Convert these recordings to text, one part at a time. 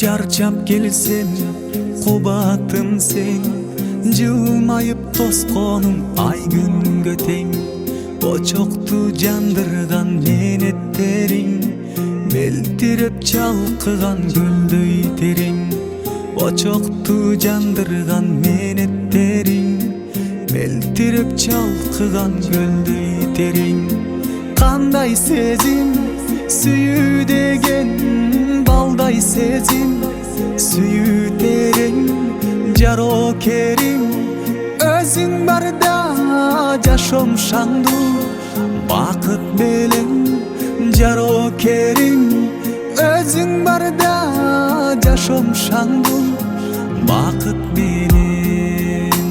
Чарчап келсем кубатым сен, жылмайып тосконум ай күнгө тең. Очокту жандырган менеттериң, мелтиреп чалкыган көлдөй терең. Очокту жандырган менеттериң, мелтиреп чалкыган көлдөй терең. Кандай сезим сүйүү деген, балдай сезим сүйүү терең. Жарокерим өзүң барда жашоом шаңдуу бакыт белең. Жарокерим өзүң барда жашоом шаңдуу бакыт белең.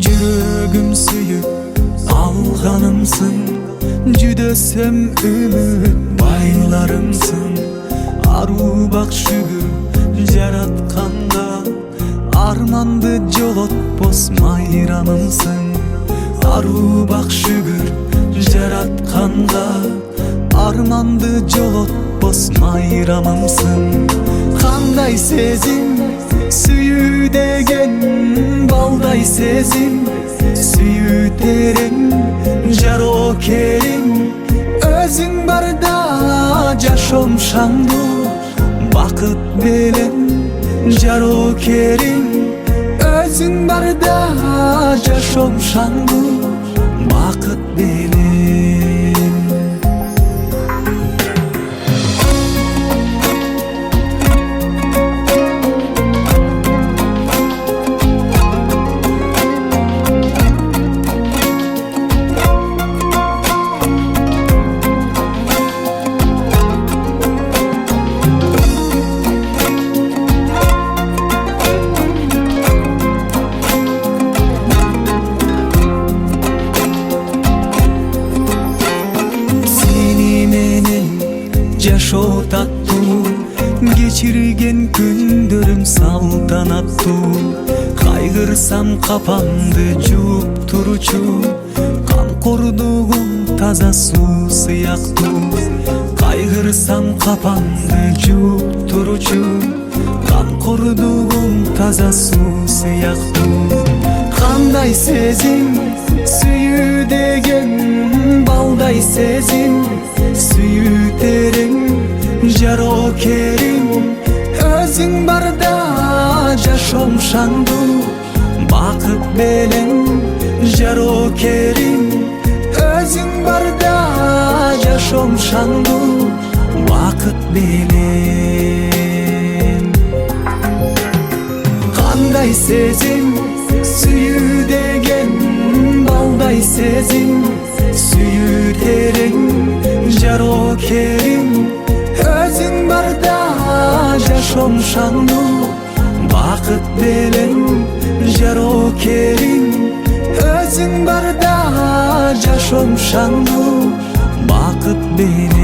Жүрөгүм сүйүп алганымсың, жүдөсөм үмүт байларымсың. Аруу бак шүгүр жаратканга, арманды жолотпос майрамымсың. Аруу бак шүгүр жаратканга, арманды жолотпос майрамымсың. Кандай сезим сүйүү деген, балдай сезим сүйүү терең. Жарокерим өзүң барда жашоом шаңдуу бакыт белең. Жарокерим өзүң барда жашоом шаңдуу бакыт белең. Жашоо таттуу, кечирген күндөрүм салтанаттуу. Кайгырсам капамды жууп туручу, камкордугум таза суу сыяктуу. Кайгырсам капамды жууп туручу, камкордугум таза суу сыяктуу. Кандай сезим сүйүү деген, балдай сезим сүйүү терең. Жарокерим өзүң барда жашоом шаңдуу бакыт белең. Жарокерим өзүң барда жашоом шаңдуу бакыт белең. Кандай сезим сүйүү деген, балдай сезим сүйүү терең. Жарокерим өзүң барда жашоом шаңдуу бакыт белең. Жарокерим өзүң барда жашоом шаңдуу бакыт белең.